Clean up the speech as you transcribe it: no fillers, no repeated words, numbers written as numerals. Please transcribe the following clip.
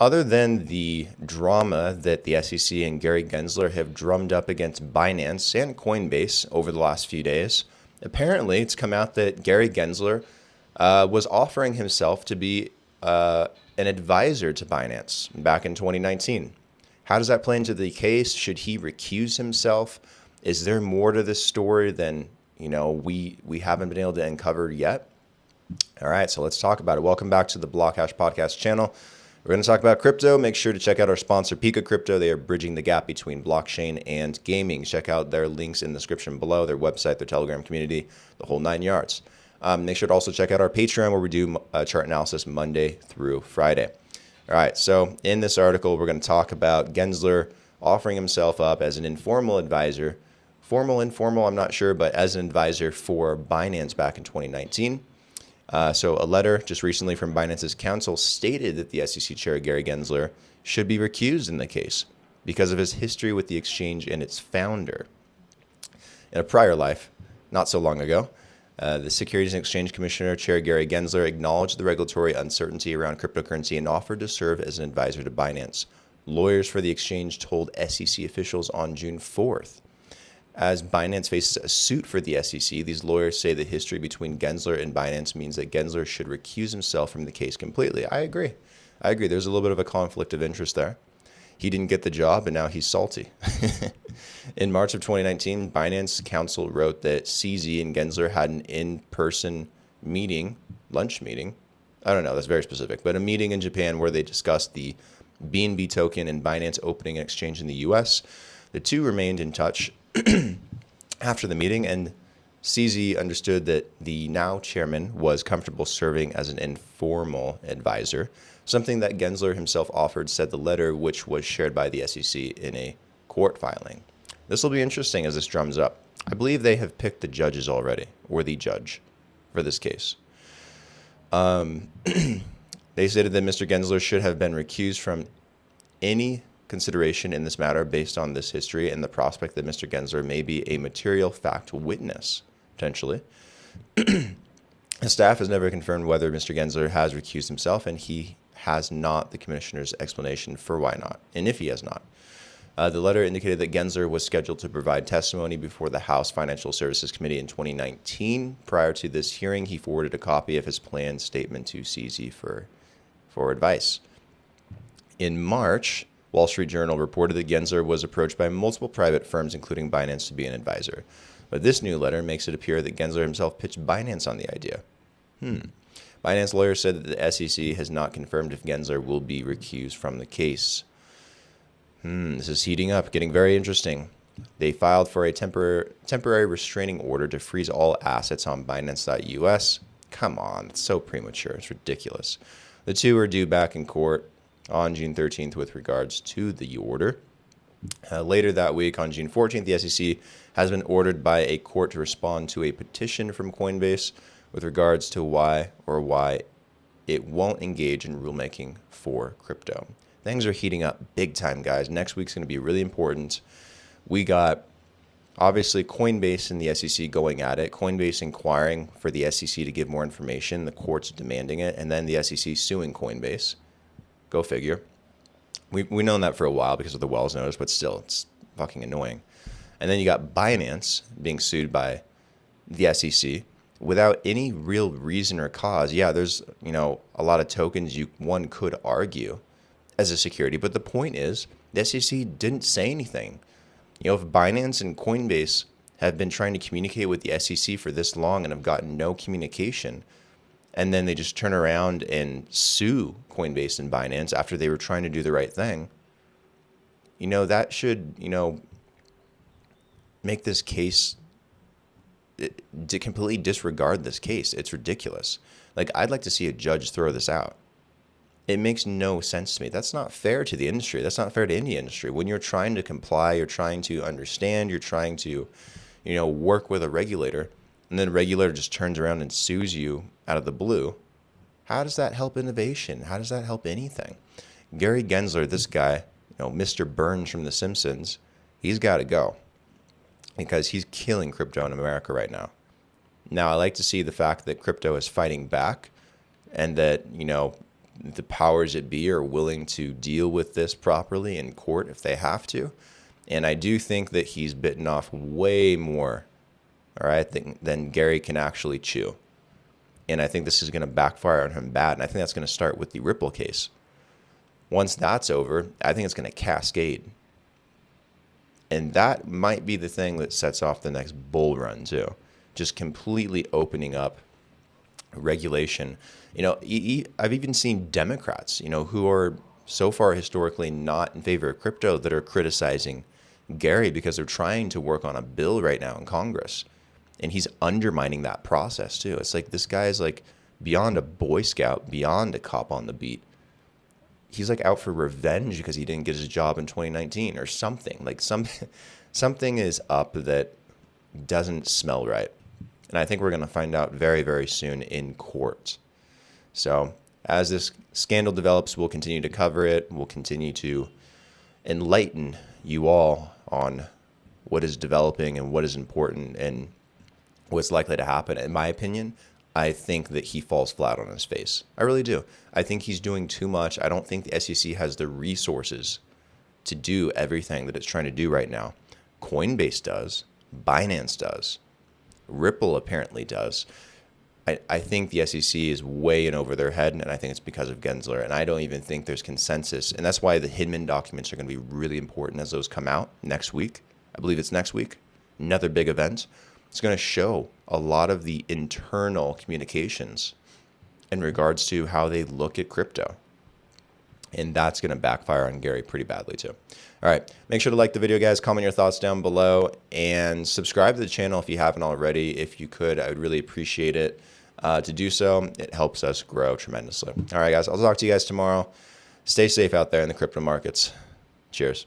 other than the drama that the SEC and Gary Gensler have drummed up against Binance and Coinbase over the last few days, apparently it's come out that Gary Gensler was offering himself to be an advisor to Binance back in 2019. How does that play into the case? Should he recuse himself? Is there more to this story than we haven't been able to uncover yet? All right, so let's talk about it. Welcome back to the Blockhash Podcast channel. We're going to talk about crypto. Make sure to check out our sponsor, Pika Crypto. They are bridging the gap between blockchain and gaming. Check out their links in the description below, their website, their Telegram community, the whole 9 yards. Make sure to also check out our Patreon, where we do chart analysis Monday through Friday. All right, so in this article, we're going to talk about Gensler offering himself up as an informal advisor. Formal, informal, I'm not sure, but as an advisor for Binance back in 2019. So a letter just recently from Binance's counsel stated that the SEC chair, Gary Gensler, should be recused in the case because of his history with the exchange and its founder. In a prior life, not so long ago, the Securities and Exchange Commissioner, Chair Gary Gensler, acknowledged the regulatory uncertainty around cryptocurrency and offered to serve as an advisor to Binance. Lawyers for the exchange told SEC officials on June 4th. As Binance faces a suit for the SEC, these lawyers say the history between Gensler and Binance means that Gensler should recuse himself from the case completely. I agree. There's a little bit of a conflict of interest there. He didn't get the job, and now he's salty. In March of 2019, Binance counsel wrote that CZ and Gensler had an in-person meeting, lunch meeting. I don't know, that's very specific, but a meeting in Japan where they discussed the BNB token and Binance opening an exchange in the US. The two remained in touch after the meeting, and CZ understood that the now chairman was comfortable serving as an informal advisor, something that Gensler himself offered, said the letter, which was shared by the SEC in a court filing. This will be interesting as this drums up. I believe they have picked the judges already, or the judge, for this case. They stated that Mr. Gensler should have been recused from any consideration in this matter based on this history and the prospect that Mr. Gensler may be a material fact witness, potentially. The staff has never confirmed whether Mr. Gensler has recused himself, and he has not the commissioner's explanation for why not, and if he has not. The letter indicated that Gensler was scheduled to provide testimony before the House Financial Services Committee in 2019. Prior to this hearing, he forwarded a copy of his planned statement to CZ for advice. In March, Wall Street Journal reported that Gensler was approached by multiple private firms, including Binance, to be an advisor. But this new letter makes it appear that Gensler himself pitched Binance on the idea. Binance lawyers said that the SEC has not confirmed if Gensler will be recused from the case. This is heating up, getting very interesting. They filed for a temporary restraining order to freeze all assets on Binance.us. Come on, it's so premature. It's ridiculous. The two are due back in court on June 13th with regards to the order. Later that week, on June 14th, the SEC has been ordered by a court to respond to a petition from Coinbase with regards to why it won't engage in rulemaking for crypto. Things are heating up big time, guys. Next week's going to be really important. We got, obviously, Coinbase and the SEC going at it. Coinbase inquiring for the SEC to give more information. The court's demanding it. And then the SEC suing Coinbase. Go figure. We've known that for a while because of the Wells notice, but still, it's fucking annoying. And then you got Binance being sued by the SEC without any real reason or cause. Yeah, there's a lot of tokens one could argue as a security, but the point is the SEC didn't say anything. If Binance and Coinbase have been trying to communicate with the SEC for this long and have gotten no communication, and then they just turn around and sue Coinbase and Binance after they were trying to do the right thing, that should, make this case, to completely disregard this case. It's ridiculous. I'd like to see a judge throw this out. It makes no sense to me. That's not fair to the industry. That's not fair to any industry. When you're trying to comply, you're trying to understand, you're trying to, work with a regulator, and then a regulator just turns around and sues you out of the blue. How does that help innovation? How does that help anything? Gary Gensler, this guy, Mr. Burns from The Simpsons, he's got to go because he's killing crypto in America right now. Now, I like to see the fact that crypto is fighting back and that, the powers that be are willing to deal with this properly in court if they have to. And I do think that he's bitten off way more, all right, than Gary can actually chew. And I think this is going to backfire on him bad. And I think that's going to start with the Ripple case. Once that's over, I think it's going to cascade. And that might be the thing that sets off the next bull run too. Just completely opening up regulation. You know, I've even seen Democrats, you know, who are so far historically not in favor of crypto that are criticizing Gary because they're trying to work on a bill right now in Congress. And he's undermining that process too. It's like this guy's like beyond a Boy Scout, beyond a cop on the beat. He's like out for revenge because he didn't get his job in 2019 or something. Like something is up that doesn't smell right. And I think we're going to find out very, very soon in court. So as this scandal develops, we'll continue to cover it. We'll continue to enlighten you all on what is developing and what is important and what's likely to happen. In my opinion, I think that he falls flat on his face. I really do. I think he's doing too much. I don't think the SEC has the resources to do everything that it's trying to do right now. Coinbase does. Binance does. Ripple apparently does. I think the SEC is way in over their head, and I think it's because of Gensler. And I don't even think there's consensus. And that's why the Hinman documents are going to be really important as those come out next week. I believe it's next week. Another big event. It's going to show a lot of the internal communications in regards to how they look at crypto. And that's going to backfire on Gary pretty badly too. All right. Make sure to like the video, guys. Comment your thoughts down below and subscribe to the channel if you haven't already. If you could, I would really appreciate it to do so. It helps us grow tremendously. All right, guys. I'll talk to you guys tomorrow. Stay safe out there in the crypto markets. Cheers.